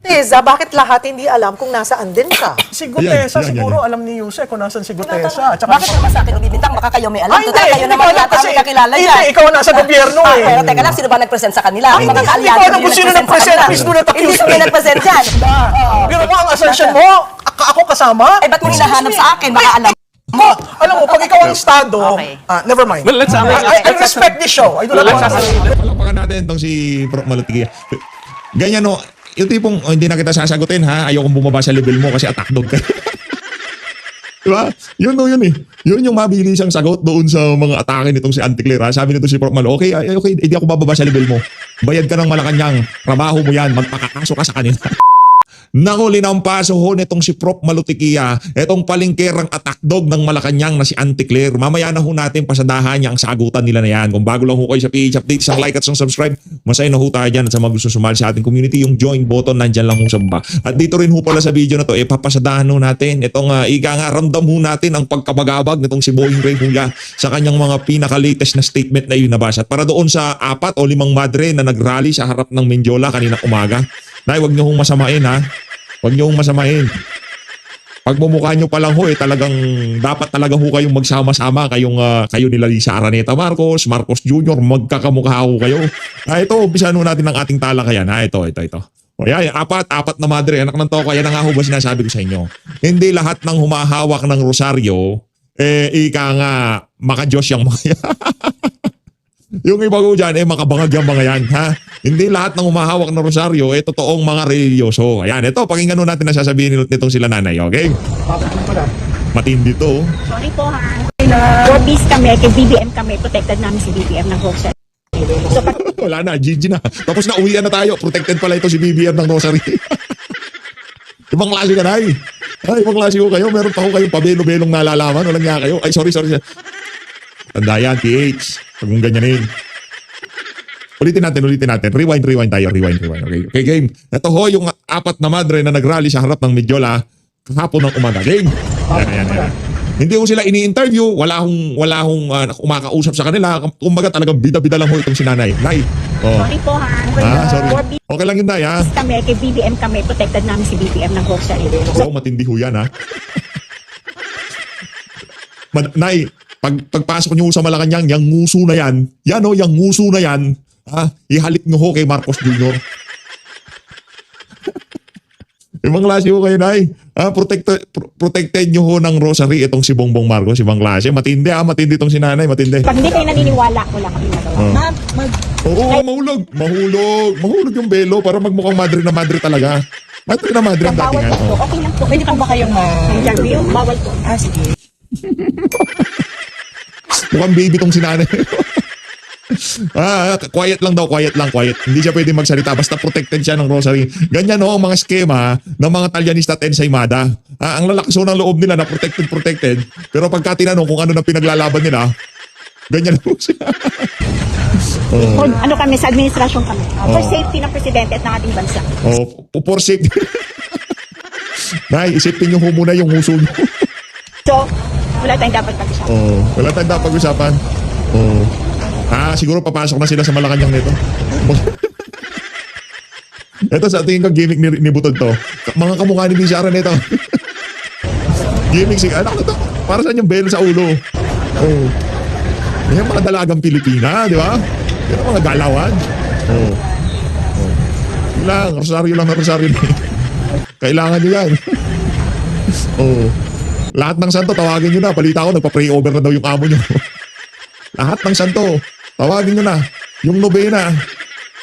Teza, bakit lahat hindi alam kung nasaan din siya? Si Gutesa, Yan, yan, siguro yan. alam ni Yuse kung nasan si Gutesa. Tsaka Bakit naman sa akin bibintang? Baka kayo may alam. Ay, Total, kayo naman lahat kasi, kami kakilala dyan. hindi, ikaw nasa gobyerno eh. Pero teka lang, sino ba nag-present sa kanila? Ay, Mga hindi kaalyado ko alam yung kung sino nag-present sa nag-present. kanila. Please do not accuse Hindi kami me. nag-present dyan. Pero mo ang assumption mo, ako kasama? Eh, ba't mo hinahanap sa akin? Baka alam mo. Alam mo, pag ikaw ang estado, Okay. never mind. Well, let's- I respect this show. I do not want to. Palapakan natin itong si Prof. Malutigia. Ganyan no, yung tipong hindi na kita sasagutin ha, ayokong bumaba sa level mo kasi attack dog ka. Diba? Yun no, yun eh. Yun yung mabilis ang sagot doon sa mga atake nitong si Anticlair ha. Sabi nito si Prof. Mal, okay, hindi ako bababa sa level mo. Bayad ka ng Malacanang, trabaho mo yan, magpakakaso ka sa kanila. Nahuli ng paso ho nitong si Prof. Malutigia, itong palingkerang attack dog ng Malacanang na si Anticlair. Mamaya na ho natin pasadahan niya ang sagutan nila na yan. Kung bago lang ho kayo sa PH Update, isang like at isang subscribe. Masaya na ho tayo dyan at sa mga gusto sumali sa ating community, yung join button nandyan lang ho sa baba. At dito rin ho pala sa video na to, papasadahan ho natin. Itong ika nga, ramdam ho natin ang pagkabagabag nitong si Boeing Ray Huya sa kanyang mga pinaka-latest na statement na yun nabasa. At para doon sa 4 o 5 madre na nagrally sa harap ng Menjola kaninang umaga. Nay, huwag niyo hong masamain ha. Huwag niyo hong masamain. Pagmumukha niyo pa lang ho talagang dapat talaga ho kayong magsama-sama kayo nila Lisa Araneta Marcos, Marcos Jr. magkakamukha ho kayo. Ito, umpisahan ho natin ng ating talakayan. Ito. O yan, apat na madre, anak ng toko, yan ang nga ho ba sinasabi ko sa inyo. Hindi lahat ng humahawak ng rosaryo, ika nga, maka-Diyos yung mga yan. Yung iba ko dyan, makabangag yung mga yan, ha? Hindi lahat ng humahawak ng rosaryo, totoong mga religyoso. Ayan, ito, pakinggan nun natin na sasabihin nitong sila nanay, okay? Matindi to. Sorry po ha. For peace kami, kay BBM kami, protected namin si BBM ng Rosary. So, Wala na, GG na. Tapos na, uwian na tayo. Protected pala ito si BBM ng Rosary. Ibang klase ka, nay. Ay, ibang klase ko kayo. Meron pa ko kayong pabelo-belong nalalaman. Walang nga kayo. Ay, sorry. Tanda yan, PH. Huwag mong ganyanin. Ulitin natin. Rewind tayo. Okay, game. Ito ho, yung 4 na madre na nagrally sa harap ng Medjola kahapon ng umaga. Game. Yan. Hindi ko sila ini-interview. Wala hong umakausap sa kanila. Kumbaga talagang bida-bida lang ho itong si nanay. Nay. Oh. sorry po ha. Sorry. For peace Okay lang yun, nay, ha? kami, kay BBM kami, protected namin si BBM ng Rosary. So, Matindi ho yan, ha? Nay, pagpasok niyo sa Malacanang, yung nguso na yan, yung nguso na yan, ihalik niyo ho kay Marcos Jr. Ibang klase ho kayo, nay. Protected niyo ho ng rosary itong si Bongbong Marcos, ibang klase. Matindi itong si nanay, matindi. pag hindi kayo naniniwala, wala kami magawa. Oo, mahulog yung belo para magmukhang madre na madre talaga. Madre na madre ang Bawal datingan. po. Oh. Okay lang po. Pwede po ba kayong Interview, bawal po. sige. Mukhang baby tong sinanay. Quiet lang. Hindi siya pwede magsalita basta protected siya ng rosary. Ganyan ang mga skema ng mga Talyanista at Ensaymada. Ang lalakas ng loob nila na protected. Pero pagka tinanong kung ano na pinaglalaban nila, ganyan po siya. For, ano kami, sa administrasyon kami. For safety ng presidente at ng ating bansa. For safe. Nay, isipin niyo ho muna yung huso niyo. So, wala tayong dapat pag-usapan. Wala tayong dapat pag-usapan. Siguro papasok na sila sa Malacanang nito. Ito sa tingin ko gimmick ni Butod to. Mga kamukha ni Lisa Araneta. Gimmick anak na to. Para saan yung belo sa ulo? Yan mga dalagang Pilipina, di ba? Yan ang mga galawan. Rosaryo lang. Kailangan nyo yan. Lahat ng santo, tawagin nyo na. Balita ko, nagpa-pray over na daw yung amo nyo. Lahat ng santo, tawagin nyo na. Yung nobena,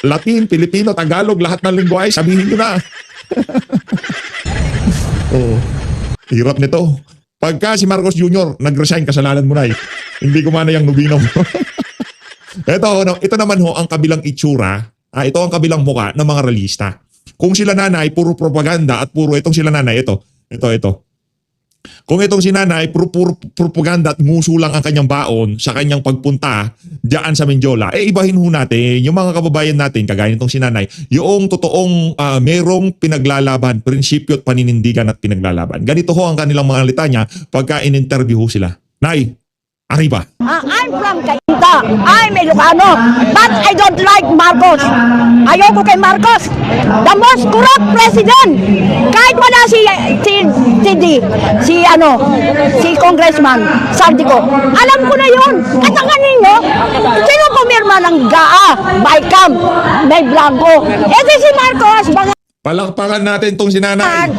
Latin, Pilipino, Tagalog, lahat ng lingwahe, sabihin nyo na. Hirap nito. Pagka si Marcos Jr. nag-resign, kasalanan mo na eh. Hindi kumana yung nobina mo. Ito naman ho, ang kabilang itsura. Ito ang kabilang muka ng mga realista. Kung sila nanay, puro propaganda at puro itong sila nanay, ito. Kung itong si nanay, puro propaganda at nguso lang ang kanyang baon sa kanyang pagpunta diyan sa Menjola, ibahin ho natin yung mga kababayan natin, kagaya nitong si nanay, yung totoong merong pinaglalaban, prinsipyo at paninindigan at pinaglalaban. Ganito ho ang kanilang mga litanya pagka in-interview ho sila. Nay, Arriba. I'm from Cainta. I'm Ilocano. But I don't like Marcos. Ayoko kay Marcos. The most corrupt president. Kahit wala si Congressman Sardico. Alam ko na yun. At ang ninyo, sino pumirma ng GAA, BICAM, May Blanco? Si Marcos, baka Palakpakan natin tong si nanay.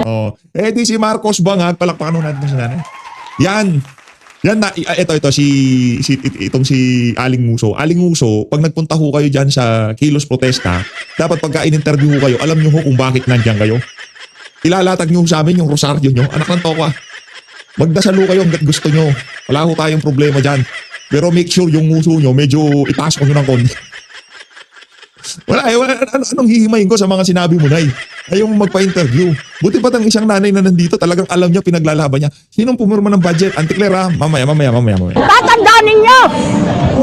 Oh, di si Marcos Bangag, palakpakan natin tong si nanay. Yan. Yan na ito itong si Aling Muso. Aling Muso, pag nagpunta ho kayo diyan sa Kilos Protesta, dapat pagka in-interview ho kayo, alam niyo ho kung bakit nandiyan kayo. Ilalatag niyo sa amin yung rosaryo niyo. Anak ng tokwa. Magdasal ho kayo hangga't gusto niyo. Wala ho tayong problema diyan. Pero make sure yung muso niyo medyo ipasok niyo ng konti. Wala. Anong hihimayin ko sa mga sinabi mo, Nay? Ayaw mo magpa-interview. Buti pa tang isang nanay na nandito, talagang alam niya, pinaglalaban niya. Sinong pumirma ng budget? Auntie Claire, ha? Mamaya. tatandaan ninyo,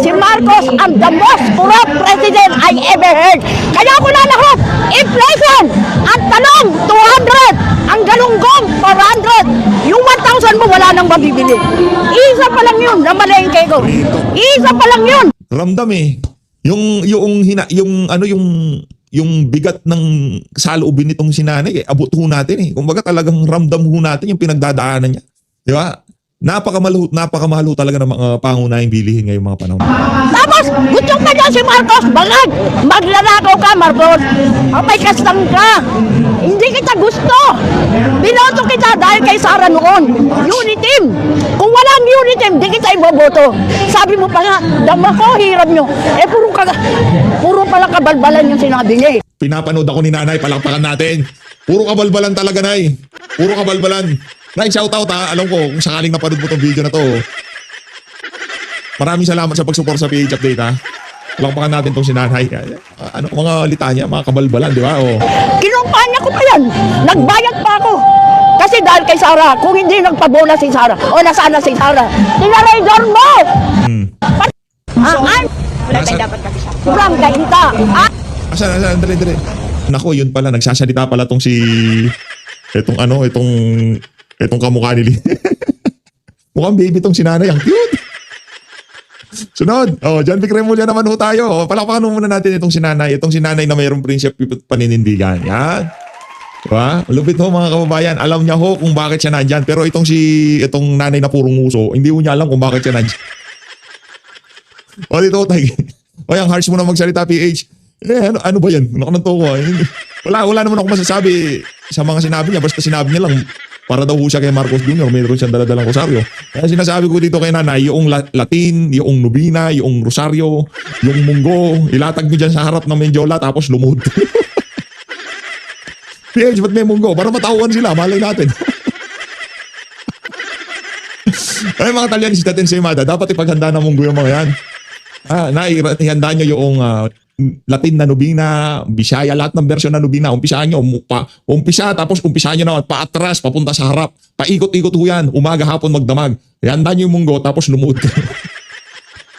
si Marcos ang the most corrupt president I ever heard. Kaya ko na lahat, inflation, ang talong, 200, ang galunggong, 400, yung 1,000 mo wala nang mabibili. Isa pa lang yun, na malengke ko. Isa pa lang yun. Ramdam eh. Yung bigat ng saloobin nitong sinanay, abot ho natin eh. Kumbaga talagang ramdam ho natin yung pinagdadaanan niya. Di ba? Napakamahal ho talaga ng mga pangunahing bilihin ngayong mga panahon. Tapos, gusto ka dyan si Marcos, bangag. Maglalakaw ka, Marcos. May kastang ka. Hindi kita gusto. Binoto kita dahil kay Sara noon. Uniteam. Kung walang uniteam, di kita iboboto. Sabi mo pa nga, dama ko, hirap nyo. Puro pala kabalbalan yung sinabi niya eh. Pinapanood ako ni nanay, palakpakan natin. Puro kabalbalan talaga, Nay. Puro kabalbalan. Nay, shoutout ha. Alam ko, kung sakaling napanood mo tong video na to, maraming salamat sa pag-support sa PH Update ha. Palakpakan natin tong si nanay. Mga litanya, mga kabalbalan, di ba? Kinumpanya ko pa yan. Nagbayad pa ako. Kasi dahil kay Sara, kung hindi nagpabola si Sara, o nasaan na si Sara, tinarador mo! I'm from Cainta. Asan, dali. Nako, yun pala, nagsasalita pala tong si... Itong kamukha nili. Mukhang baby tong sinanay. Ang cute. Sunod. John Vic Remulla naman ho tayo. Palakpakan muna natin itong sinanay. Itong sinanay na mayroong prinsipyo at paninindigan. Yan. Diba? Lupit ho mga kababayan. Alam niya ho kung bakit siya nandyan. Pero itong nanay na purong uso, hindi ho niya alam kung bakit siya nandyan. Dito tayo. Ang harsh mo na magsalita, PH. Ano ba yan? Nakananto ko. Wala naman ako masasabi sa mga sinabi niya. Basta sinabi niya lang, para daw siya kay Marcos Jr. Mayroon siyang daladalang rosaryo. Kaya sinasabi ko dito kay nanay, yung Latin, yung Nubina, yung rosaryo, yung munggo, ilatag niyo dyan sa harap ng Menjola tapos lumod. PH, ba't may munggo? Para matauhan sila, malay natin. Ay mga Talyanistas natin sa Imada, dapat ipaghanda ng munggo yung mga yan. Ihanda nyo yung Latin na Nubina, Bisaya, lahat ng version na Nubina, umpisahan nyo, tapos umpisahan nyo naman, paatras, papunta sa harap, paikot-ikot ho yan, umaga, hapon, magdamag. Ihanda nyo yung munggo, tapos lumuod ka.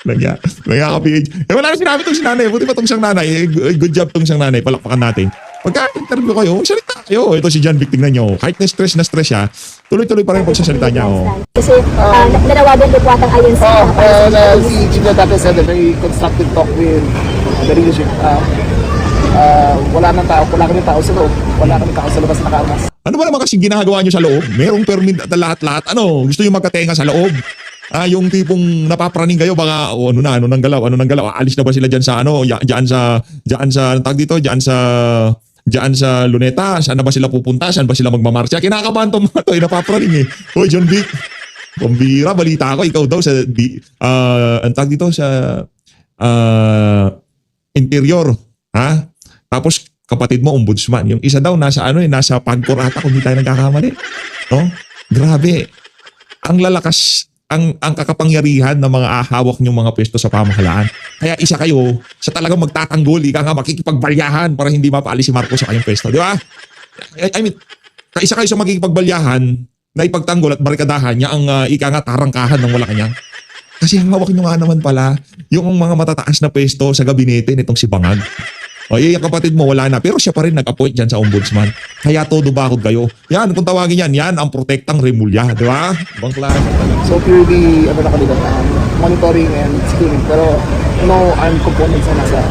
Lagya ka, PH. Wala na sinabi itong si nanay, buti pa itong siyang nanay, good job itong siyang nanay, palakpakan natin. Pagka-interview kayo, salita kayo. Ito si John Vic, tingnan nyo. Kahit na stress siya, tuloy-tuloy pa rin pagsasalita niya. Kasi nanawagan din po atang ayon sa si Gino dati said a very constructive talk with the leadership. Wala kami tao sa loob. Wala kami tao sa labas na nakaarmas. Ano ba naman kasing ginagawa nyo sa loob? Merong permit at lahat-lahat. Gusto nyo magkatenga sa loob? Yung tipong napapraning kayo, baka ano nang galaw. Alis na ba sila dyan sa diyan sa Luneta? Saan na ba sila pupunta? Saan ba sila magmamarcha? Kinakabahan tong mga to, napapraning eh. Hoy, John Vic. Pambira, balita ko, ikaw daw sa interior. Ha? Tapos kapatid mo, ombudsman. Yung isa daw nasa pagkor ata kung hindi tayo nagkakamali. No? Grabe. Ang lalakas, ang kakapangyarihan ng mga hawak niyong mga pwesto sa pamahalaan. Kaya isa kayo sa talagang magtatanggol, ika nga makikipagbalyahan para hindi mapaalis si Marcos sa kanyang pwesto. Di ba? I mean, isa kayo sa makikipagbalyahan na ipagtanggol at barikadahan niya ang ika nga tarangkahan ng Malacanang. Kasi hawak niyo nga naman pala yung mga matataas na pwesto sa gabinete nitong si Bangag. O, yung kapatid mo, wala na. Pero siya pa rin nag-appoint dyan sa ombudsman. Kaya todo bakod kayo. Yan, kung tawagin yan ang protektang Remulla. Di ba? Ibang klase talaga. So purely, ano na kanila, monitoring and screening. Pero no armed components na nasa.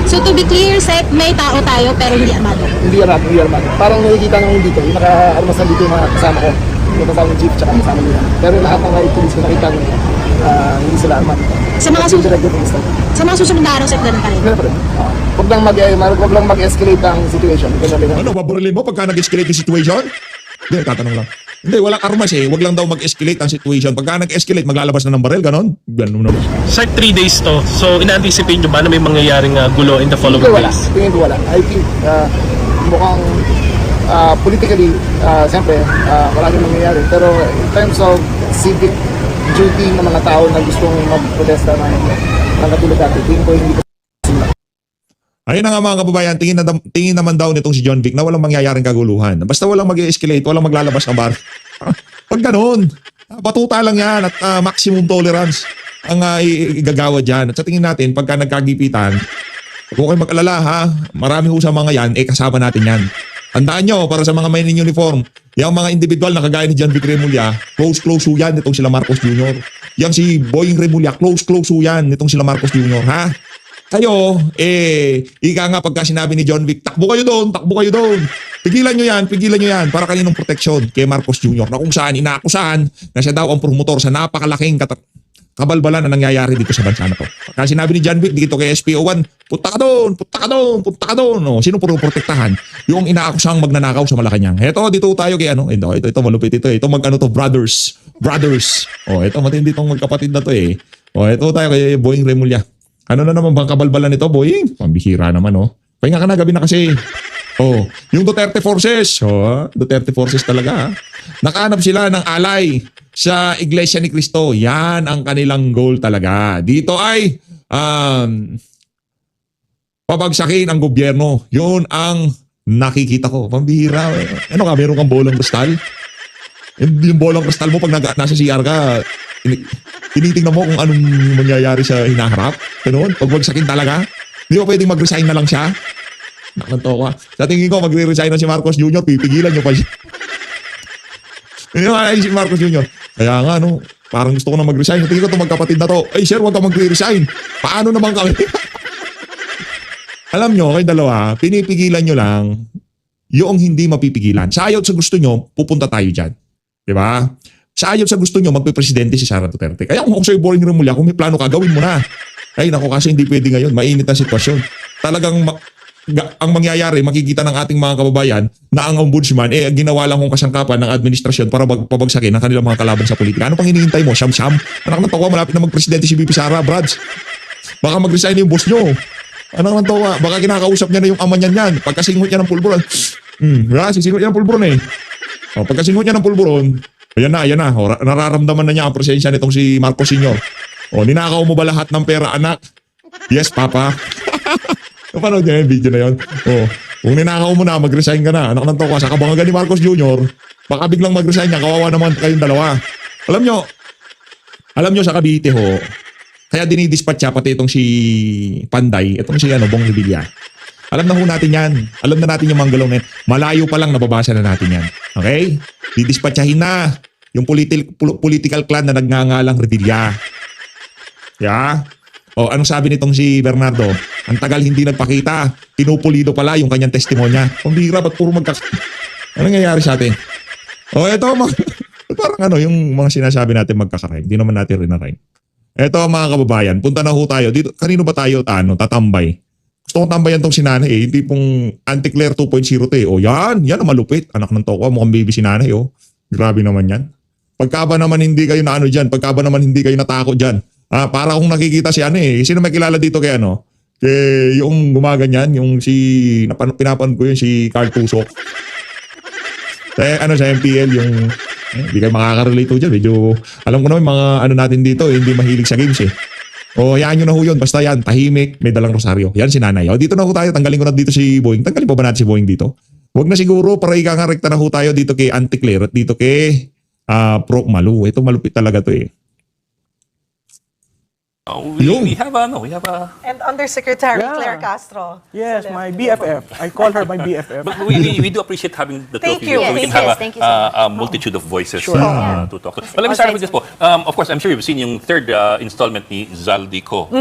So to be clear, Seth, may tao tayo pero hindi armado. Hindi armad. Parang nakikita nyo dito, yung naka-armasan dito yung mga kasama ko. Yung kasama ng chief tsaka kasama nila. Pero lahat ng mga police ko nakita nyo, hindi sila armad. Sa mga Sa mga susunod na araw, Seth, ganun pa rin. Pero huwag lang mag-escalate ang situation. Ano, baburilin mo pagka nag-escalate yung situation? Hindi, tatanong lang. Hindi, walang armas eh. Huwag lang daw mag-escalate ang situation. Pagka nag-escalate, maglalabas na ng baril, ganon? Ganon naman. Sir, 3 days to. So, ina-anticipate nyo ba na may mangyayaring gulo in the following days? Tingin ko wala. I think mukhang politically, siyempre, wala nang mangyayari. Pero in terms of civic duty ng mga tao na gustong mag-protesta ng katulad dati, tingin ko hindi ko simula. Ayun na nga mga kababayan, tingin naman daw nitong si John Vic na walang mangyayaring kaguluhan. Basta walang mag-escalate, walang maglalabas ng bar. Pag ganun, batuta lang yan at maximum tolerance ang igagawa dyan. At sa tingin natin, pagka nagkagipitan, kung kayo mag-alala ha, marami ho sa mga yan, kasama natin yan. Tandaan nyo, para sa mga may uniform, yung mga individual na kagaya ni John Vic Remulla, close ho yan nitong sila Marcos Jr. Yang si Boying Remulla, close ho yan nitong sila Marcos Jr. Ha? Kayo, ika nga pagka sinabi ni John Vic, takbo kayo doon. Pigilan nyo yan, para kaninong proteksyon kay Marcos Jr. na kung saan inaakusahan na siya daw ang promotor sa napakalaking kabalbalan na nangyayari dito sa bansa na to. Pagka sinabi ni John Vic dito kay SPO1, punta ka doon. O, sino protektahan? Yung inaakusahang magnanakaw sa Malacanang. Ito, dito tayo kay ano, ito malupit ito. Ito brothers. O, ito matindi itong magkapatid na to eh. O, ito tayo kay Boying Remulla. Ano na naman bang kabalbalan nito, Boying? Pambihira naman, oh. Pahinga ka na, gabi na kasi. Oh, yung Duterte Forces. Oh, Duterte Forces talaga. Nakahanap sila ng alay sa Iglesia ni Cristo. Yan ang kanilang goal talaga. Dito ay pabagsakin ang gobyerno. Yun ang nakikita ko. Pambihira. Ano ka, meron kang bolang kristal? Yung bolang kristal mo pag nasa CR ka, tinitingnan mo kung anong mangyayari sa hinaharap. Ganun, pagwagsakin talaga. Di ba pwedeng mag-resign na lang siya? Nakanto ko. Sa tingin ko, magre-resign na si Marcos Jr., pipigilan nyo pa siya. Hindi naman si Marcos Jr. Kaya nga, no, parang gusto ko na mag-resign. Tingin ko itong magkapatid na to. Ay, sir, huwag ka magre-resign. Paano naman kami? Alam nyo, kayo dalawa, pinipigilan nyo lang yung hindi mapipigilan. Sa ayaw sa gusto nyo, pupunta tayo dyan. Diba? Sa ayaw sa gusto nyo, magpipresidente si Sara Duterte. Kaya kung ako sa'yo Boying Remulla, kung may plano ka, gawin mo na. Ay, naku, kasi hindi pwede ngayon. Mainit ang sitwasyon. Talagang ang mangyayari, makikita ng ating mga kababayan na ang ombudsman, ginawa lang kong kasangkapan ng administrasyon para pabagsakin ang kanilang mga kalaban sa politika. Ano pang hinihintay mo? Siyam-siyam? Anak ng tawa, malapit na magpresidente si VP Sara, Brads. Baka mag-resign yung boss nyo. Anak ng tawa, baka kinakausap niya na yung ama niyan. Pagkasingot niya ng pulburon. Sisingot niya ng pulburon eh. O, pagkasingot niya ng pulburon, ayan na. O, nararamdaman na niya ang presensya nitong si Marcos Sr. O, ninakaw mo ba lahat ng pera, anak? Yes, papa. Napanood niya yung video na yun. O, kung ninakaw mo na, mag-resign ka na. Anak ng toka, sa kabangagan ni Marcos Jr., baka biglang mag-resign niya, kawawa naman kayong dalawa. Alam nyo sa Cavite ho, kaya dinidispatcha pati itong si Panday, itong si Bong Revilla. Alam na ho natin yan. Alam na natin yung manggalong na yan. Malayo pa lang nababasa na natin yan. Okay? Didispatchahin na yung political clan na nagngangalang Revilla. Yeah? O, anong sabi nitong si Bernardo? Ang tagal hindi nagpakita. Pinupulido pala yung kanyang testimonya. Pambira, ba't puro Anong nangyayari sa atin? O, eto, parang yung mga sinasabi natin magkakaray. Hindi naman natin rinaray. Eto, mga kababayan, punta na ho tayo. Dito, kanino ba tayo tatambay? Gusto kong tambayan tong si Nanay eh. Hindi pong Anti-Claire 2.0 to eh. O, yan ang malupit. Anak ng toko, mukhang baby si Nanay oh. Grabe naman yan. Pagka ba naman hindi kayo na dyan? Pagka ba naman hindi kayo natakot dyan? Para kung nakikita si sino may kilala dito kay kay yung gumaganyan, yung si pinapanood ko yun si Carl Tusok. Sa MPL yung hindi kayo makaka-relate to dyan. Medyo alam ko naman mga natin dito hindi mahilig sa games eh. O yan nyo na ho yun. Basta yan, tahimik, may dalang rosaryo. Yan si Nanay. O dito na ho tayo. Tanggalin ko na dito si Boying. Tanggalin pa ba natin si Boying dito? Huwag na siguro para ikakarrekta na ho tayo dito kay Anti-Claire at dito kay Proc Malu. Ito malupit talaga to eh. Yung. We have a And Undersecretary Yeah. Claire Castro. Yes, my BFF. I call her my BFF. but we do appreciate having the two Thank of you. you. So we Yes, can have yes, thank you so much. a multitude of voices Sure. to talk to. But let me start with this po. Of course, I'm sure you've seen yung third installment ni Zaldico.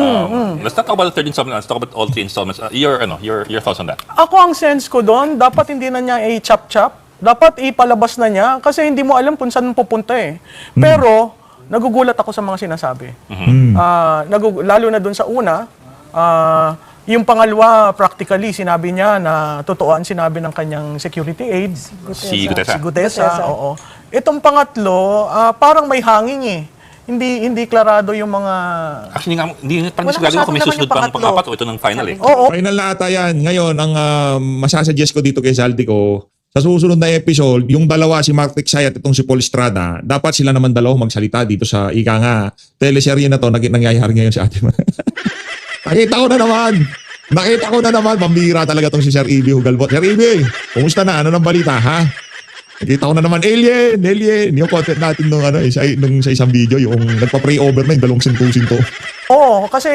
Let's not talk about the third installment. Let's talk about all three installments. Your thoughts on that? Ako ang sense ko doon, dapat hindi na niya i-chop-chop. Dapat ipalabas na niya kasi hindi mo alam kung saan pupunta eh. Pero, nagugulat ako sa mga sinasabi. Lalo na doon sa una, yung pangalawa, practically, sinabi niya na totoo ang sinabi ng kanyang security aide. Si Gutesa. Si Gutesa, oo. Itong pangatlo, parang may hangin eh. Hindi klarado yung mga... Actually, hindi parang Wala sigurado masyado kung may naman susunod yung pang pangatlo. pang-apat o ito ng final eh. Oo, Final na ata yan. Ngayon, ang masasuggest ko dito kay Zaldico, sa susunod na episode, yung dalawa, si Mark Tiksay at itong si Paul Estrada, dapat sila naman dalawa magsalita dito sa ika nga teleserye na to, nangyayari ngayon si Ate Ma. Nakita ko na naman, pambira talaga tong si Sir Ibi Hugalbot. Sir Ibi, kumusta na? Ano ng balita, ha? Nakita ko na naman, alien. Yung content natin nung sa isang video, yung nagpa-pray over na yung 2 sinto. Oo, kasi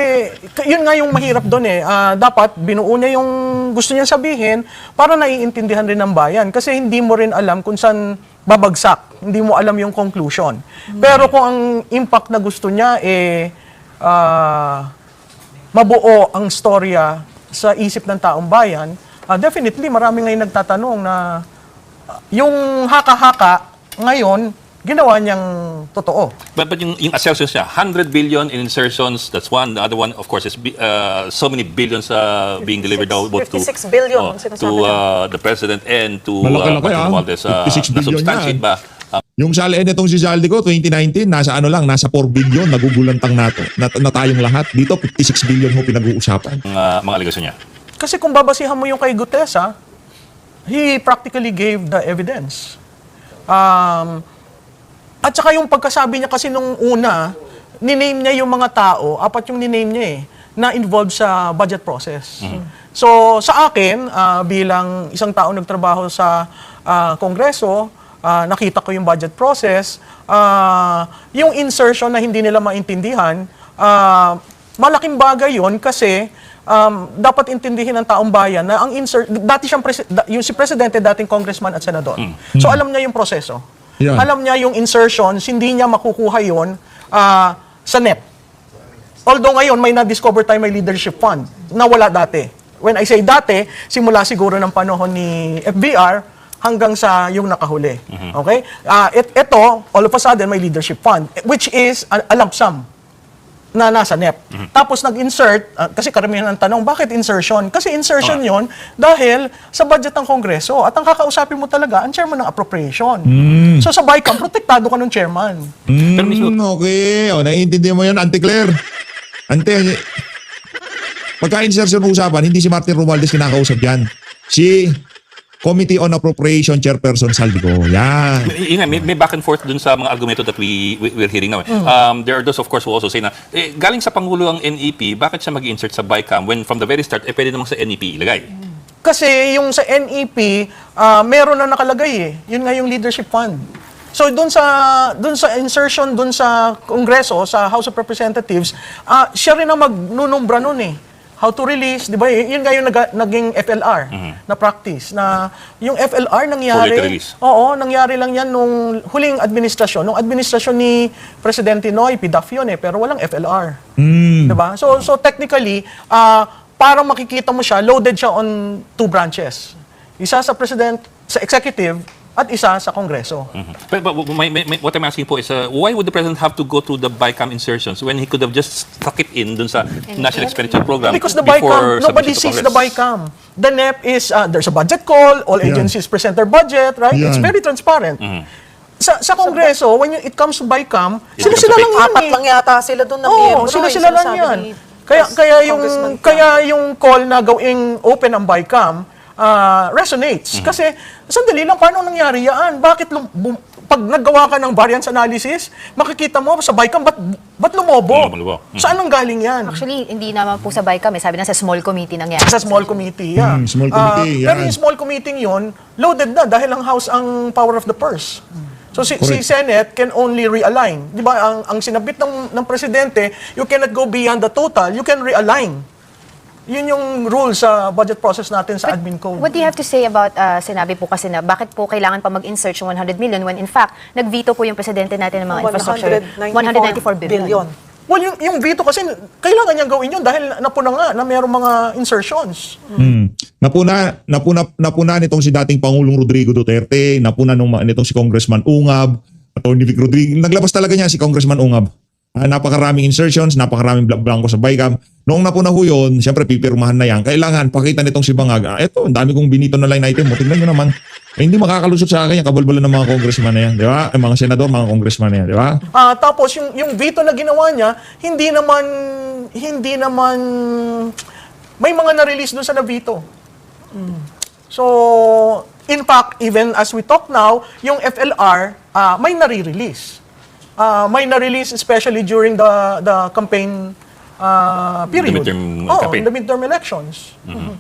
yun nga yung mahirap doon eh. Dapat binuo niya yung gusto niya sabihin para naiintindihan rin ng bayan. Kasi hindi mo rin alam kung saan babagsak. Hindi mo alam yung conclusion. Pero kung ang impact na gusto niya mabuo ang storya sa isip ng taong bayan, definitely marami ngayon nagtatanong na yung haka-haka ngayon, ginawa niyang totoo. But yung assertions niya, 100 billion in insertions, that's one. The other one, of course, is so many billions being delivered out both to 56 billion ang sinasabi the president and to Malaki-laki, Martin ah. Romualdez. 56 billion Na-substantiate yan. ba? Yung salin nitong si Zaldico, 2019, nasa 4 billion, nagugulantang na tayong lahat. Dito, 56 billion ho pinag-uusapan. Mga aligasyon niya. Kasi kung babasihan mo yung kay Gutesa, he practically gave the evidence. At saka yung pagkasabi niya kasi nung una, niname niya yung mga tao, 4 yung niname niya na involved sa budget process. So sa akin, bilang isang tao nagtrabaho sa Kongreso, nakita ko yung budget process, yung insertion na hindi nila maintindihan, malaking bagay yon kasi dapat intindihin ng taong bayan na ang dati siyang yung si presidente dating congressman at senador. So alam niya yung proseso. Yeah. Alam niya yung insertions, hindi niya makukuha yon sa NEP. Although ngayon may na-discover tayo may leadership fund na wala dati. When I say dati, simula siguro ng panahon ni FBR hanggang sa yung nakahuli. Okay? Ito, all of a sudden may leadership fund which is a lump sum na nasa NEP. Tapos nag-insert, kasi karamihan ng tanong, bakit insertion? Kasi insertion yon dahil sa budget ng Kongreso at ang kakausapin mo talaga, ang chairman ng appropriation. So sa BICAM, protektado ka ng chairman. Okay. Naiintindihan mo yan, Auntie Claire. Ante, pagka-insertion usapan, hindi si Martin Romualdez kinakausap yan. Si Committee on Appropriation Chairperson Zaldico. Yan. Yun nga, may back and forth dun sa mga argumento that we're hearing now. There are those, of course, who also say na, galing sa Pangulo ang NEP, bakit siya mag-insert sa BICAM when from the very start, pwede namang sa NEP ilagay? Kasi yung sa NEP, meron na nakalagay Yun nga yung leadership fund. So doon sa insertion doon sa Kongreso, sa House of Representatives, siya rin ang magnunumbra noon how to release, di ba? Yun nga yung naging FLR na practice. Na yung FLR nangyari... Full release. Oo, nangyari lang yan nung huling administrasyon. Nung administrasyon ni Presidente Noy, PDAF yun pero walang FLR. Di ba? So technically, parang makikita mo siya, loaded siya on 2 branches. Isa sa President, sa Executive, at isa sa Kongreso. But what I'm asking po is, why would the President have to go through the BICAM insertions when he could have just stuck it in dun sa National Expenditure Program Because the before BICAM, nobody submission to sees the Congress? BICAM. The NEP is, there's a budget call, all agencies present their budget, right? Yeah. It's very transparent. Sa Kongreso, when it comes to BICAM, It sila lang yan Apat lang yata sila doon na Oo, miyembro. sila lang yan. Kaya yung call na gawing open ang BICAM resonates. Kasi sandali lang, paano nangyari yan? Bakit pag naggawa ka ng variance analysis, makikita mo sa BICAM, ba't lumobo? Saan ang galing yan? Actually, hindi naman po sa BICAM. Sabi na sa small committee nangyari. Sa small committee, yeah. Small committee, Pero yan. yung small committee yun, loaded na dahil ang House ang power of the purse. So si Correct. Senate can only realign. Di ba, ang sinabit ng presidente, you cannot go beyond the total, you can realign. Yun yung rule sa budget process natin sa admin code. What do you have to say about, sinabi po kasi na, bakit po kailangan pa mag-insert yung 100 million when in fact, nag-veto po yung presidente natin ng mga infrastructure, 194 billion. Well, yung veto kasi, kailangan niyang gawin yun dahil napuna nga na mayroong mga insertions. Napuna nitong si dating Pangulong Rodrigo Duterte, napuna nitong si Congressman Ungab, Atty. Vic Rodriguez. Naglabas talaga niya si Congressman Ungab. Napakaraming insertions, napakaraming blanco sa BICAM. Noong napuna ho yun, siyempre pipirmahan na yan. Kailangan pakita nitong si Bangag, eto, ang dami kong binito na line item mo. Tingnan nyo naman. Hindi makakalusot sa akin yung kabalbalan ng mga congressman na yan. Di ba? Mga senador, mga congressman na yan. Di ba? Tapos yung veto na ginawa niya, hindi naman may mga na-release doon sa na-veto. So, in fact, even as we talk now, yung FLR may nare-release. May na-release especially during the campaign period. The midterm campaign. The midterm elections.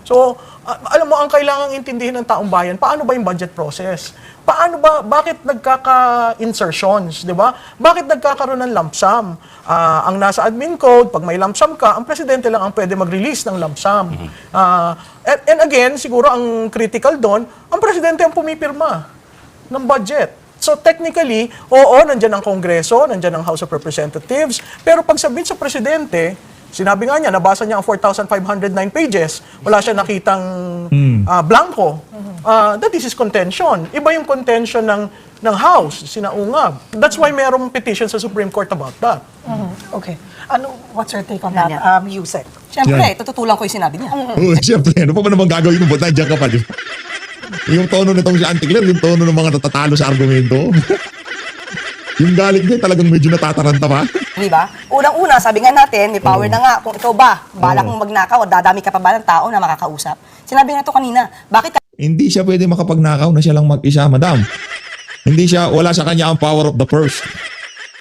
So, alam mo, ang kailangang intindihin ng taong bayan, paano ba yung budget process? Bakit nagkaka-insertions, di ba? Bakit nagkakaroon ng lump sum? Ang nasa admin code, pag may lump sum ka, ang presidente lang ang pwede mag-release ng lump sum. And again, siguro ang critical doon, ang presidente ang pumipirma ng budget. So technically, oo, nandyan ang Kongreso, nandyan ang House of Representatives, pero pag submit sa presidente, sinabi nga niya, nabasa niya ang 4,509 pages, wala siya nakitang blanco. That is his contention. Iba yung contention ng House, sinaungab. That's why mayroong petition sa Supreme Court about that. Okay. What's your take on that, Yusek? Siyempre, tututulan ko yung sinabi niya. Siyempre, ano pa ba naman gagawin mo? Ba't nandiyan ka pa? Di ba? Yung tono nitong si Auntie Claire, yung tono ng mga natatalo sa argumento. Yung galit niya, talagang medyo natataranta pa. Di ba? Unang-una, sabi nga natin, may power na nga. Kung ikaw ba, balak mong magnakaw, dadami ka pa ba ng tao na makakausap? Sinabi nga ito kanina, bakit Hindi siya pwede makapagnakaw na siya lang mag-isa, madam. Wala sa kanya ang power of the purse.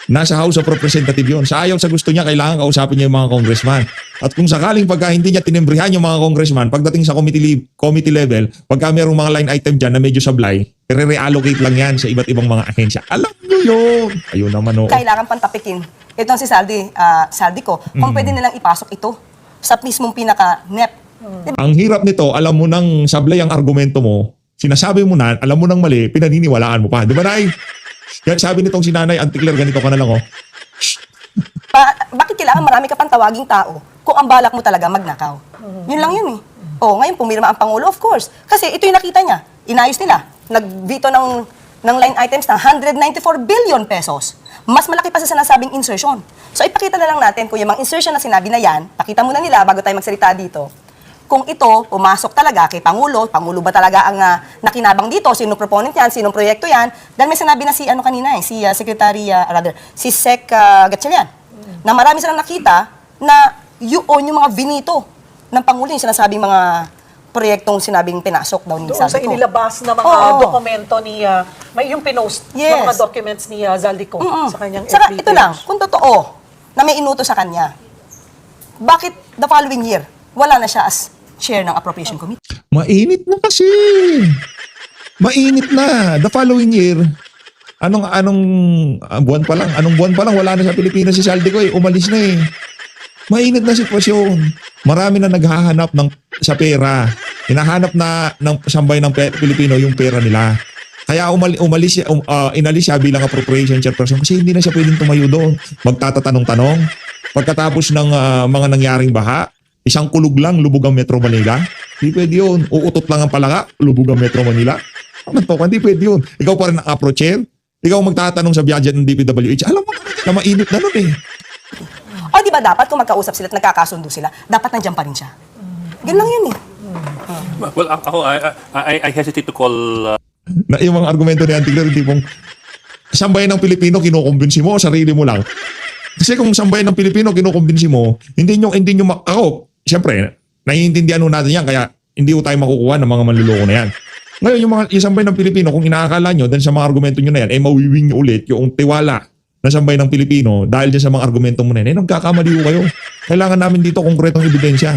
Nasa House of Representative yun. Sa ayaw sa gusto niya, kailangan kausapin niya yung mga congressman. At kung sakaling pagka hindi niya tinembrihan yung mga congressman, pagdating sa committee level, pagka mayroong mga line item dyan na medyo sablay, re-reallocate lang yan sa iba't ibang mga ahensya. Alam niyo yun! Ayun naman o. kailangan pantapikin? Ito ang si Saldi ko, kung pwede nilang ipasok ito sa mismong pinaka-NEP. Ang hirap nito, alam mo nang sablay ang argumento mo, sinasabi mo na, alam mo nang mali, pinaniniwalaan mo pa. Di ba, Nay? Kaya sabi nitong si Nanay, Auntie Claire, ganito ka na lang, oh. Bakit kailangan marami ka pang tawaging tao kung ang balak mo talaga magnakaw? Yun lang yun eh. Ngayon pumirma ang Pangulo, of course. Kasi ito yung nakita niya. Inayos nila. Nag-veto ng line items na 194 billion pesos. Mas malaki pa sa sinasabing insertion. So ipakita na lang natin kung yung mga insertion na sinabi na yan, pakita muna nila bago tayo magsalita dito. Kung ito, pumasok talaga kay Pangulo ba talaga ang nakinabang dito, sino proponent yan, sinong proyekto yan, dahil may sinabi na si si Secretary, si Sec Gatchalian, na marami silang nakita na yung mga binito ng Pangulo, yung sinasabing mga proyektong sinabing pinasok daw ni Doon sa Zaldico. inilabas na mga dokumento ni, may yung pinost ng mga documents ni Zaldico sa kanyang Saka FB ito lang, kung totoo na may inuto sa kanya, bakit the following year, wala na siya as chair ng Appropriation Committee? Mainit na kasi. Mainit na. The following year, anong buwan pa lang, wala na sa Pilipinas si Zaldico eh. Umalis na eh. Mainit na sitwasyon. Marami na naghahanap sa pera. Hinahanap na ng sambay ng Pilipino yung pera nila. Kaya inalis siya bilang appropriation chairperson kasi hindi na siya pwedeng tumayo doon. Magtatatanong-tanong. Pagkatapos ng mga nangyaring baha, isang kulog lang, lubog ang Metro Manila. Hindi pwede yun. Uutot lang ang palaka, lubog ang Metro Manila. Hindi pwede yun. Ikaw pa rin ang approacher. Ikaw magtatanong sa budget ng DPWH. Alam mo na mainit na nun eh. O di ba dapat kung magkausap sila at nagkakasundo sila, dapat nandiyan pa rin siya. Ganun lang yun eh. Well, ako, I hesitate to call... Na yung mga argumento ni Auntie Claire, tipong sambayan ng Pilipino, kinukumbinsi mo o sarili mo lang. Kasi kung sambayan ng Pilipino, kinukumbinsi mo, hindi nyo ako, siyempre, naiintindihan natin yan, kaya hindi tayo makukuha ng mga manluloko na yan. Ngayon, yung mga isambay ng Pilipino, kung inaakala nyo, dahil sa mga argumento nyo na yan, mawiwing nyo ulit yung tiwala na sambay ng Pilipino dahil dyan sa mga argumento mo na yan, nagkakamali ko kayo. Kailangan namin dito konkretong ebidensya.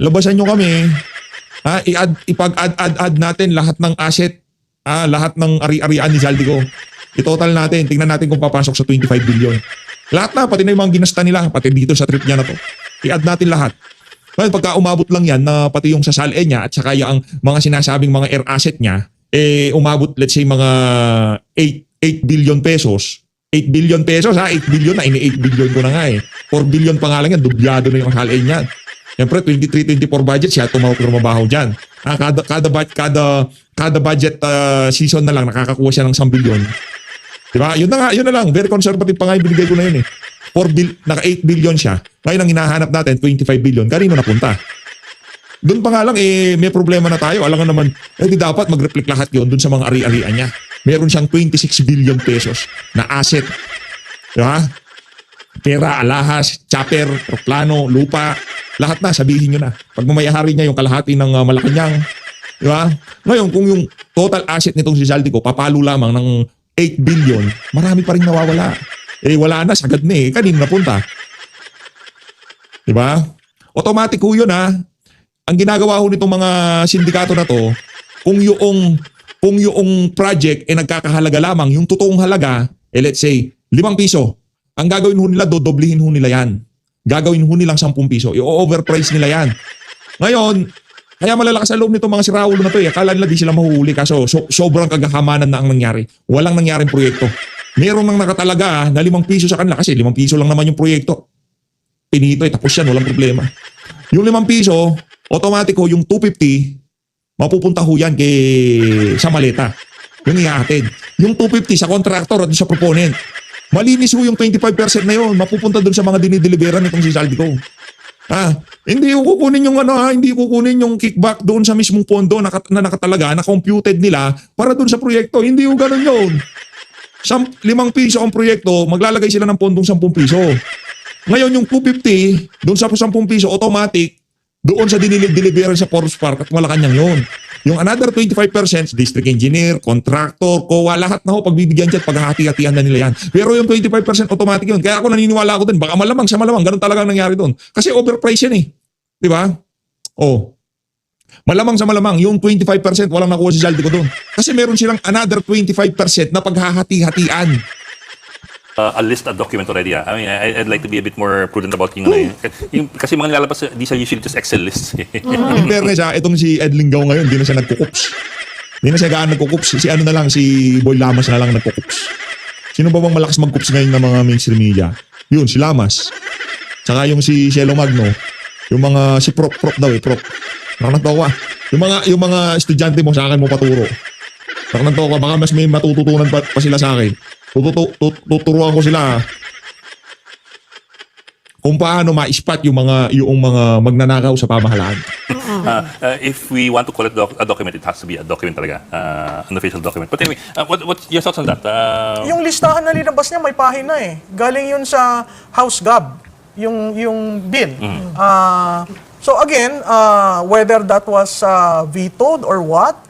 Labasan nyo kami. Ipag-add natin lahat ng asset lahat ng ari-arian ni Zaldico. I-total natin, tingnan natin kung papasok sa 25 billion. Lahat na, pati na yung mga ginasta nila, pati dito sa trip niya na to. I-add natin lahat. Ngayon, pagka umabot lang yan na pati yung sa SALE niya at saka yung mga sinasabing mga air asset niya, umabot let's say mga 8 billion pesos. 8 billion pesos 8 billion na, 8 billion ko na nga 4 billion pa nga lang yan, dubyado na yung SALE niyan. Siyempre, 23-24 budget siya, tumabaho dyan. Kada budget season na lang, nakakakuha siya ng 1 billion. Diba? Yun na lang. Very conservative pa nga yung binigay ko na yun 8 billion siya. Ngayon ang hinahanap natin, 25 billion. Kanino napunta? Doon pa nga lang, may problema na tayo. Alam nga naman, di dapat mag-reflect lahat yun doon sa mga ari-arian niya. Meron siyang 26 billion pesos na asset. Diba? Pera, alahas, chopper, plano, lupa, lahat na, sabihin nyo na. Pag mamayahari niya yung kalahati ng Malacanang, di ba? Ngayon, kung yung total asset nitong si Zaldico, papalo lamang ng 8 billion, marami pa rin nawawala. Wala na, sagad na kanino napunta? Di ba? Automatic ho yun Ang ginagawa ho nitong mga sindikato na to, kung yung project nagkakahalaga lamang, yung totoong halaga, let's say, 5 piso, ang gagawin ho nila, dodoblihin ho nila yan. Gagawin ho nilang 10 piso. I-overprice nila yan. Ngayon, kaya malalakas ang loob nito mga siraulo na to Akala nila di sila mahuhuli kaso sobrang kagahamanan na ang nangyari. Walang nangyaring proyekto. Meron nang nakatalaga na 5 piso sa kanila kasi 5 piso lang naman yung proyekto. Pinito tapos yan, walang problema. Yung 5 piso, automatic ho, yung 250, mapupunta ho yan sa maleta. Yung ihahatid. Yung 250 sa contractor at sa proponent. Malinis ho yung 25% na yun. Mapupunta dun sa mga dinideliveran nitong si Zaldico. Hindi ko kukunin yung hindi kukunin yung kickback doon sa mismong pondo na nakatalaga, na computed nila para doon sa proyekto. Hindi ko ganun yun. 5 piso ang proyekto, maglalagay sila ng pondong 10 piso. Ngayon yung 250, doon sa 10 piso, automatic, doon sa dinideliveran sa Forbes Park at Malacanang yun. Yung another 25%, district engineer, contractor, COA, lahat na ho, pagbibigyan dyan, paghahati-hatihan na nila yan. Pero yung 25% automatic yun. Kaya ako naniniwala ako din, baka malamang sa malamang, ganun talaga ang nangyari doon. Kasi overprice yan Di ba? Malamang sa malamang, yung 25% walang nakuha si Zaldico doon. Kasi meron silang another 25% na paghahati-hatian. A list, a document already. I mean, I'd like to be a bit more prudent about yung kasi mga nilalabas, these are usually just Excel lists. In fairness itong si Ed Lingaw ngayon, hindi na siya nagkukups. Hindi na siya gaan nagkukups. Si Boy Lamas na lang nagkukups. Sino ba bang malakas magkups ngayon ng mga mainstream media? Yun, si Lamas. Tsaka yung si Cielo Magno. Yung mga, si Prop daw Prop. Nakakatawa. Yung mga estudyante mo, sa akin mo paturo. Nakakatawa, baka mas may matututunan pa sila sa akin. Tuturuan ko sila kung paano ma-spot yung mga magnanakaw sa pamahalaan. If we want to call it a document, it has to be a document talaga, an official document. But anyway, what's your thoughts on that? Yung listahan na linabas niya may pahina Galing yun sa House Gov, yung bill. So again, whether that was vetoed or what,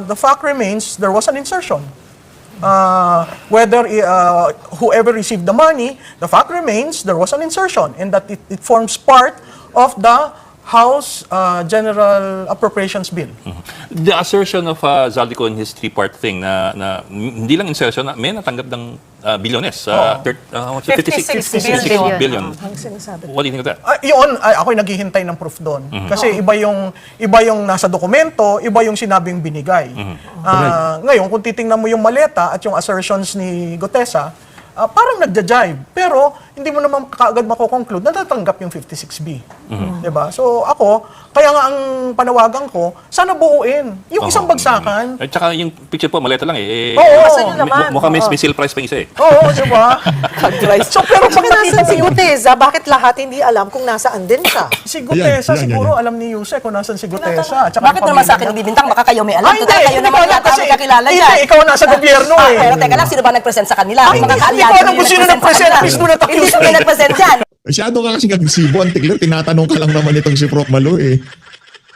the fact remains there was an insertion. Whether whoever received the money, the fact remains there was an insertion and that it forms part of the House General Appropriations Bill. The assertion of Zaldico in his 3-part thing na hindi lang insertion, may natanggap ng bilyones. 56 billion. What do you think of that? Yun, ako'y naghihintay ng proof doon. Kasi iba yung nasa dokumento, iba yung sinabing binigay. Ngayon, kung titingnan mo yung maleta at yung assertions ni Gutesa, parang nagja-jive. Pero hindi mo naman kaagad makoconclude na natatanggap yung 56B. Diba? So ako, kaya nga ang panawagan ko, sana buuin. Yung isang bagsakan. At saka yung picture po, maleta lang mukhang may sale price pa yung isa Oo, diba? So pero pag nakita si Gutesa, bakit lahat hindi alam kung nasaan din siya? Si Gutesa, siguro alam ni Yuse kung nasan si Gutesa. Bakit naman sa akin bibintang? Baka kayo may alam. Total, kayo naman yata may kakilala yan. Hindi, ikaw nasa gobyerno Pero teka lang, sino ba nag-present sa kanila? Hindi ko alam kung sino nag-present. Please do not accuse Hindi sino nag-present yan. Masyado ka kasing agresibo, Antigler. Tinatanong ka lang naman itong si Prof. Malo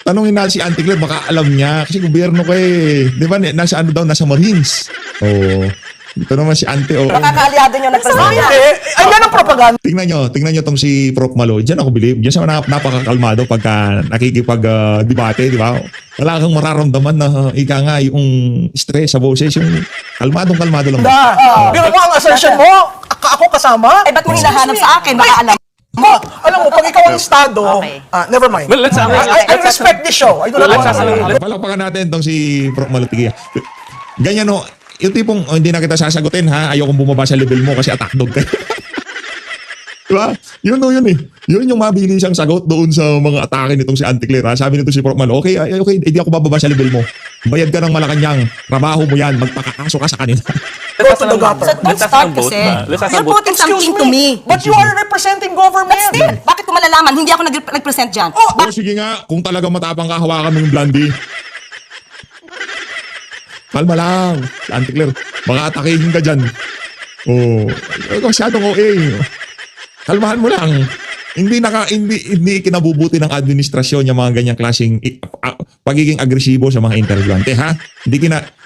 Tanongin na si Antigler, baka alam niya. Kasi gobyerno ka Di ba, nasa Marines. Ito naman si Ante, oh. Nakakaaliado nyo nagsasabi. Ayan ang propaganda. Tingnan nyo tong si Prof. Malo. Diyan ako believe. Diyan siya napakakalmado pagka nakikipag-debate, di ba? Wala kang mararamdaman na ika nga yung stress sa boses, yung kalmadong-kalmado lang. Pero mo ang assertion mo, ako kasama. Eh, ba't mo hinahanap sa akin? Baka alam. Alam mo, pag ikaw ang estado, Okay. never mind. Well, let's- I respect this show. I do not want to. Palakpakan natin tong si Prof. Malatigia. Ganyan no, yung tipong hindi na kita sasagutin ha, ayokong bumaba sa level mo kasi attack dog ka. Diba? Yun eh. Yun yung mabilis ang sagot doon sa mga atake nitong si Auntie Claire. Ha? Sabi nito si Prof. Malo, okay, hindi ako bababa sa level mo. Bayad ka ng Malacanang. Trabaho mo yan. Magpakakaso ka sa kanila. Go to the gutter. So, don't Let's ask start ng vote kasi. ba? Let's ask ng You're vote. putting something to me. But you are representing government. But still, bakit ko malalaman? Hindi ako nag-present dyan. O sige nga, kung talaga matapang ka, hawakan mo yung blondie. Kalma lang. Si Auntie Claire, baka atakihin ka dyan. Masyadong OA. Kalmahan mo lang. Hindi kinabubuti ng administrasyon yung mga ganyang klaseng pagiging agresibo sa mga interviewante, ha?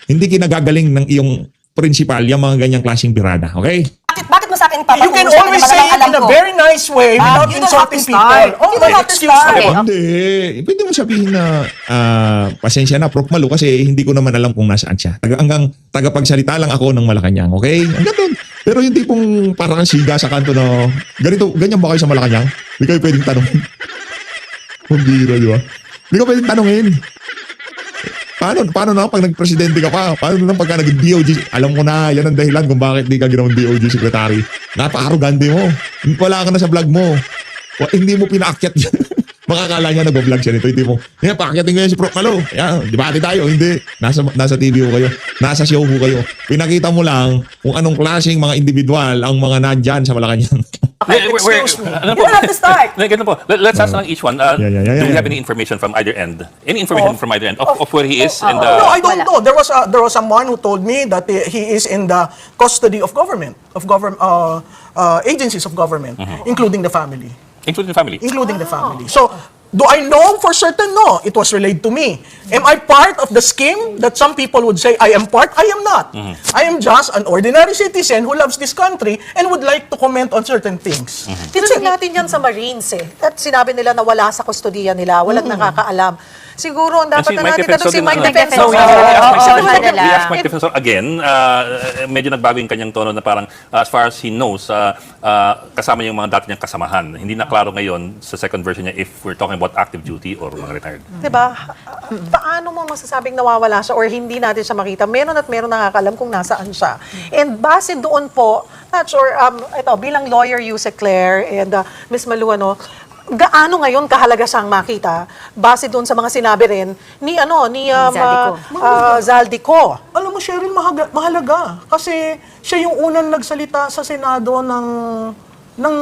Hindi kinagagaling ng iyong principal yung mga ganyang klaseng birada, okay? Bakit mo sa akin ipapatulong? You can always say it in a very nice way without you don't have insulting to start. people. Oh, You don't have to excuse start. me. Hindi. Pwede mo sabihin na pasensya na, Prof. Malo, kasi hindi ko naman alam kung nasaan siya. Hanggang tagapagsalita lang ako ng Malacanang, okay? Hanggang doon. Pero yung tipong parang siga sa kanto na ganyan ba kayo sa Malacanang? Hindi kayo pwedeng tanongin. Ang bira, di ba? Hindi ka pwedeng tanongin. Paano na pag nag-presidente ka pa? Paano na pagka nag-DOJ? Alam ko na, yan ang dahilan kung bakit di ka ginawang DOJ secretary. Napaka-arrogante mo. Wala ka na sa vlog mo. Hindi mo pinaakyat yan. Makakala niya nag-vlog siya nito. Hindi mo, paakyatin ko yan si Prof. Malo. Yan, debate tayo. Hindi. Nasa TV ho kayo. Nasa show ho kayo. Pinakita mo lang kung anong klaseng mga individual ang mga nandyan sa Malacanang. Excuse me. Ano You don't have to start. Ganito po. Let's ask lang each one. Do we have any information from either end? Any information from either end of where he is? And No, I don't know. There was someone who told me that he is in the custody of government, agencies of government, including the family. including the family. Including the family. So, do I know for certain? No, it was relayed to me. Am I part of the scheme that some people would say I am part? I am not. I am just an ordinary citizen who loves this country and would like to comment on certain things. Tinanong natin yan sa Marines eh. At sinabi nila na wala sa kustodiya nila, walang nakakaalam. Siguro, dapat na natin tanong si Mike Defensor. We madala. asked Mike Defensor again. Medyo nagbago yung kanyang tono na parang as far as he knows, kasama yung mga dati niyang kasamahan. Hindi na klaro ngayon sa second version niya if we're talking about active duty or mga retired. Diba? Paano mo masasabing nawawala siya or hindi natin siya makita? Meron at meron nakakalam kung nasaan siya. And base doon po, not sure, ito, bilang lawyer, Yuse Claire and Ms. Maluano, gaano ngayon kahalaga siyang makita base doon sa mga sinabi rin ni Zaldico. Alam mo, Cheryl, mahalaga. Kasi siya yung unang nagsalita sa Senado ng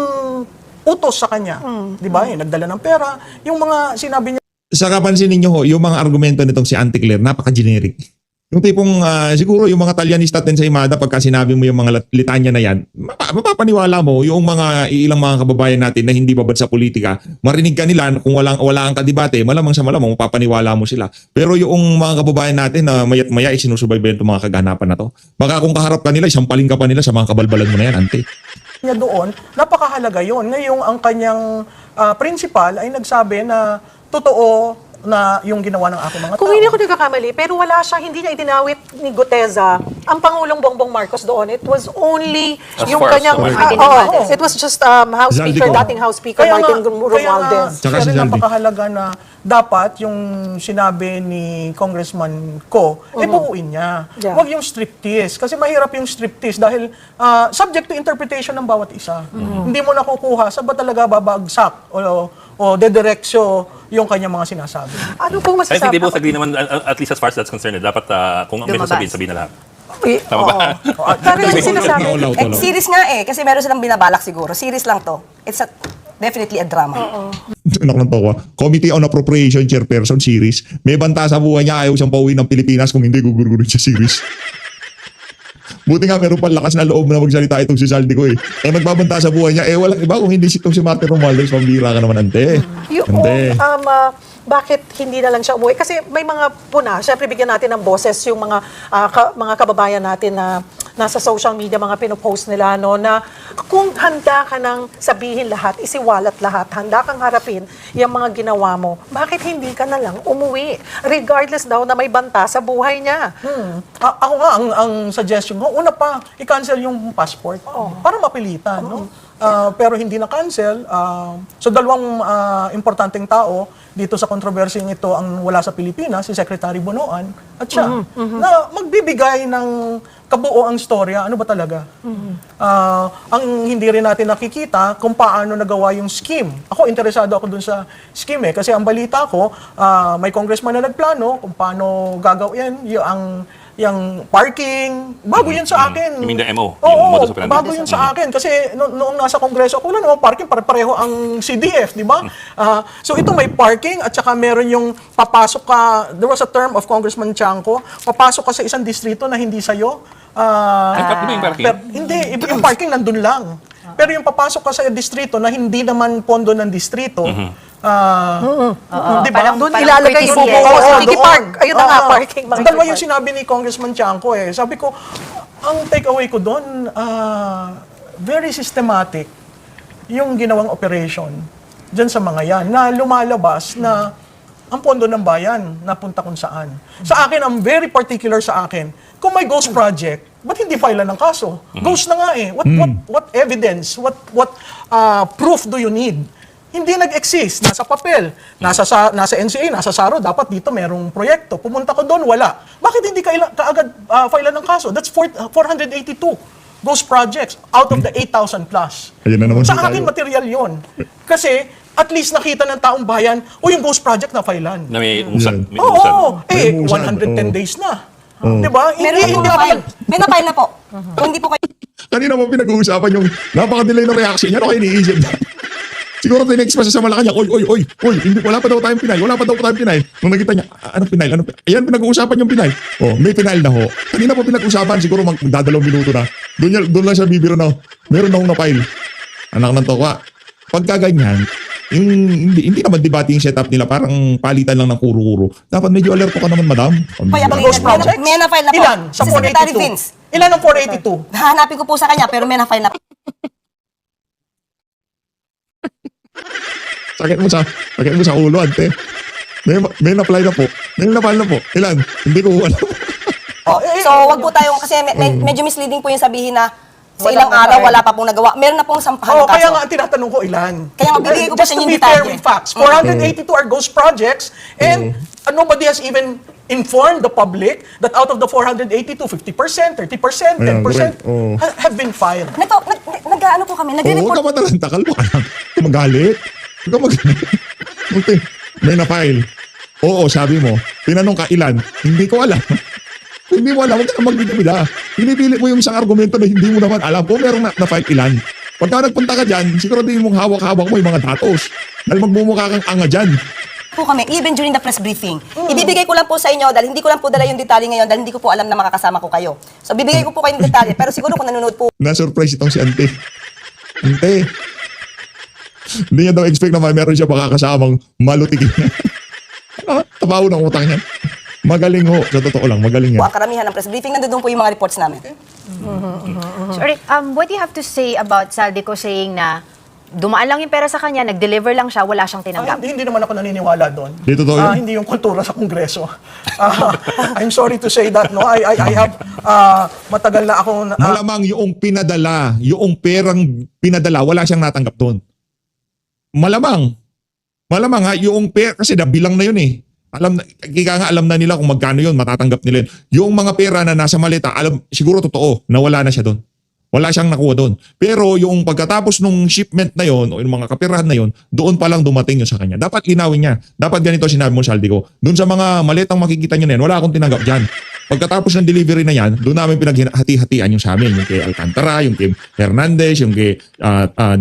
utos sa kanya. Di ba? Nagdala ng pera. Yung mga sinabi niya, Sa kapansin ninyo ho, yung mga argumento nitong si Auntie Claire, napaka-generic. Yung tipong siguro yung mga Talyanista at Ensaymada, pagka sinabi mo yung mga litanya na yan, mapapaniwala mo yung mga ilang mga kababayan natin na hindi babad sa politika, marinig ka nila kung wala kang kadebate, malamang sa malamang mapapaniwala mo sila. Pero yung mga kababayan natin na mayat maya isinusubaybayan itong mga kaganapan na to, baka kung kaharap ka nila, isampaling ka pa nila sa mga kabalbalan mo na yan, Auntie. niya doon, napakahalaga yon. Ngayong ang kanyang principal ay nagsabi na totoo na yung ginawa ng aking mga tao. Kung hindi ako nagkakamali, pero hindi niya itinawit ni Guteza ang Pangulong Bongbong Marcos doon. It was only As yung far as kanyang, Romualdez. it was just House Speaker, Zaldico. dating House Speaker Martin Romualdez. Tsaka si Kaya Zaldi. napakahalaga na dapat yung sinabi ni Congressman Ko, buuin niya. Yeah. Huwag yung striptease. Kasi mahirap yung striptease dahil subject to interpretation ng bawat isa. Hindi mo nakukuha sa ba talaga babagsak o dedireksyo yung kanyang mga sinasabi. Ano pong I think masasabi? they both agree naman, at least as far as that's concerned, dapat kung may Lumabas. sasabihin na lahat. Tama ba? Parang yung sinasabi. Series nga kasi meron silang binabalak siguro. Series lang to. It's definitely a drama. Anak ng tawa. Committee on Appropriation Chairperson series. May banta sa buhay niya, ayaw siyang pauwi ng Pilipinas kung hindi gugurugurin siya series. Buti nga meron pa lakas na loob na magsalita itong si Zaldico eh. Nagbabanta sa buhay niya, walang iba kung hindi itong si Martin Romualdez, pambira ka naman, Ante. Ante. Bakit hindi na lang siya umuwi? Kasi may mga puna, syempre bigyan natin ng boses yung mga mga kababayan natin na nasa social media mga pinopost nila, no, na kung handa ka nang sabihin lahat, isiwalat lahat, handa kang harapin yung mga ginawa mo, bakit hindi ka na lang umuwi? Regardless daw na may banta sa buhay niya. Ako nga, ang suggestion ko, una pa, i-cancel yung passport para mapilitan. No? Pero hindi na-cancel. So dalawang importanteng tao dito sa kontrobersiyang ito ang wala sa Pilipinas, si Secretary Bonoan at siya, na magbibigay ng kabuoang storya, ano ba talaga? Ang hindi rin natin nakikita kung paano nagawa yung scheme. Ako, interesado ako dun sa scheme kasi ang balita ko, may congressman na nagplano kung paano gagawin yung parking. Bago yan sa akin. You mean the MO? Yung Oo, modus operandi? bago yun sa akin. Kasi noong nasa kongreso ako, wala naman parking, pareho ang CDF, di ba? So ito may parking at saka meron yung papasok ka, there was a term of Congressman Chanco, papasok ka sa isang distrito na hindi sa'yo. Di ba yung parking? Hindi, yung parking nandun lang. Pero yung papasok ka sa distrito na hindi naman pondo ng distrito, di ba? Doon Parang ilalagay courtesy, yung eh. buko. Oo, Makikipark. doon. Ayun na nga, parking. Dalawa yung sinabi ni Congressman Chanco eh. Sabi ko, ang takeaway ko doon, very systematic yung ginawang operation dyan sa mga yan na lumalabas na ang pondo ng bayan napunta kung saan. Sa akin, I'm very particular sa akin. Kung may ghost project, ba't hindi file ng kaso? Ghost na nga eh. What evidence? What proof do you need? Hindi nag-exist. Nasa papel. Nasa NCA, nasa SARO. Dapat dito merong proyekto. Pumunta ko doon, wala. Bakit hindi kaagad file ng kaso? That's 482 ghost projects out of the 8,000 plus. Ayun na naman Sa si akin, tayo. material yon. Kasi, at least nakita ng taong bayan, yung ghost project na filean. Na may usad. May Oo, usad. May usad, 110 oo. days na. Diba? Meron na po na-file. May na-file na po. Kung hindi po kayo Kanina mo pinag-uusapan yung napaka-delay ng reaction niya. Ano kayo iniisip? Siguro tinext pa siya sa Malacanang, oy, hindi, wala pa daw tayong Pinay. Nung nakita niya, anong Pinay? Ayan, pinag-uusapan yung Pinay. May Pinay na ho. Kanina po pinag-uusapan, siguro magdadalawang minuto na. Doon lang siya bibiro na, meron na akong na-file. Anak ng tokwa. Pagka ganyan, yung, hindi naman debate yung setup nila, parang palitan lang ng kuro-kuro. Dapat medyo alerto ka naman, madam. Kaya Ghost projects? may na-file na po. Ilan? Sa Si Secretary 482? Vince. Ilan ang 482? Hahanapin ko po sa kanya, pero may na-file na po. Sakit mo sa ulo, ante. May na-apply na po. May na-file na po. Ilan? Hindi ko alam. So, wag po tayong, kasi medyo misleading po yung sabihin na sa Wala ilang na araw file. wala pa pong nagawa. Meron na pong sampahan ng Kaya kaso. nga ang tinatanong ko ilan. Kaya nga bibigay ko po Just sa to inyo be yung detalye. fair with facts, 482 are ghost projects and nobody has even informed the public that out of the 482, 50%, 30%, 10% Ayan, correct. Oo. have been filed. Nag-ano po kami, Oo, huwag nagre-report. ka matalanta. Kalma ka lang. Magalit. Huwag ka magalit. Okay. May na-file. Oo, sabi mo. Tinanong ka ilan. Hindi ko alam. Hindi mo alam. Huwag ka na magbibila. Pinipili mo yung isang argumento na hindi mo naman alam kung merong na-file ilan. Pagka nagpunta ka dyan, siguro din mong hawak-hawak mo yung mga datos. Dahil magmumukha kang anga dyan. Po kami, even during the press briefing. Ibibigay ko lang po sa inyo dahil hindi ko lang po dala yung detalye ngayon dahil hindi ko po alam na makakasama ko kayo. So bibigay ko po kayo ng detalye pero siguro kung nanonood po Na-surprise itong si Ante. Ante. Hindi niya daw expect na meron siya makakasamang malutigin. Tabaw ng utang niya. Magaling ho. Sa totoo lang, magaling yan. ang karamihan ng press briefing, nandoon po yung mga reports namin. Sorry, what do you have to say about Saldico saying na dumaan lang yung pera sa kanya, nag-deliver lang siya, wala siyang tinanggap? Hindi naman ako naniniwala doon. Di totoo yun? Hindi yung kultura sa Kongreso. I'm sorry to say that. No, I have matagal na ako Malamang yung pinadala, yung perang pinadala, wala siyang natanggap doon. Malamang. Malamang ha, yung pera, kasi nabilang na yun eh. Alam na nila kung magkano yun, matatanggap nila yun. Yung mga pera na nasa maleta, siguro totoo, na wala na siya doon. Wala siyang nakuha doon. Pero yung pagkatapos nung shipment na yon o yung mga kapirahan na yon, doon pa lang dumating yun sa kanya. Dapat linawin niya. Dapat ganito sinabi mo, Saldico. Doon sa mga maletang makikita niyo na yan, wala akong tinanggap dyan. Pagkatapos ng delivery na yan, doon namin pinaghati-hatian yung sa amin. Yung kay Alcantara, yung kay Hernandez, yung kay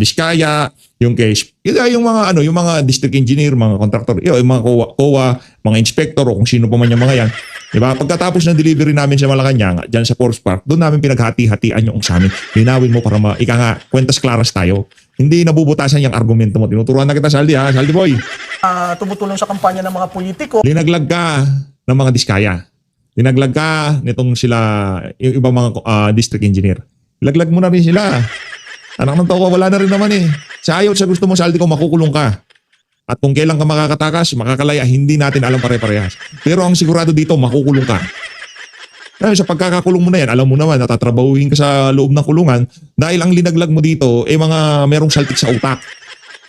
Diskaya, yung kay yung mga district engineer, mga contractor, yung mga COA, mga inspector o kung sino pa man yung mga yan. Diba? Pagkatapos ng delivery namin sa Malacanang, dyan sa Forest Park, doon namin pinaghati-hatian yung sa amin. Linawin mo para kwentas claras tayo. Hindi nabubutasan yung argumento mo. Tinuturuan na kita, Saldi ha? Saldi boy. tumutulong sa kampanya ng mga politiko. Linaglag ka ng mga Diskaya. Tinaglag ka nitong sila, yung ibang mga district engineer. Laglag mo na rin sila. Anak ng tao, wala na rin naman eh. Sa ayaw sa gusto mo, Saldi ko, makukulong ka. At kung kailan ka makakatakas, makakalaya, hindi natin alam pare-parehas. Pero ang sigurado dito, makukulong ka. Dahil sa pagkakakulong mo na yan, alam mo naman, natatrabahuhin ka sa loob ng kulungan dahil ang linaglag mo dito, mga merong saltik sa utak.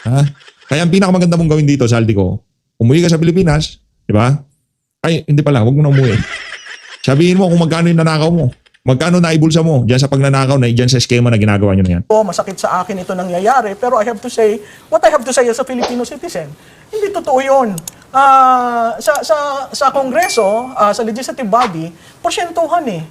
Ha? Kaya ang pinakamaganda mong gawin dito, Saldi ko, umuwi ka sa Pilipinas, di ba? Ay, hindi pala, huwag mo na umuwi. Sabihin mo kung magkano yung nanakaw mo. Magkano naibulsa mo dyan sa pagnanakaw na dyan sa eskema na ginagawa nyo na yan. Masakit sa akin ito nangyayari, pero I have to say, what I have to say as a Filipino citizen, hindi totoo yun. Sa Kongreso, sa legislative body, porsyentuhan eh.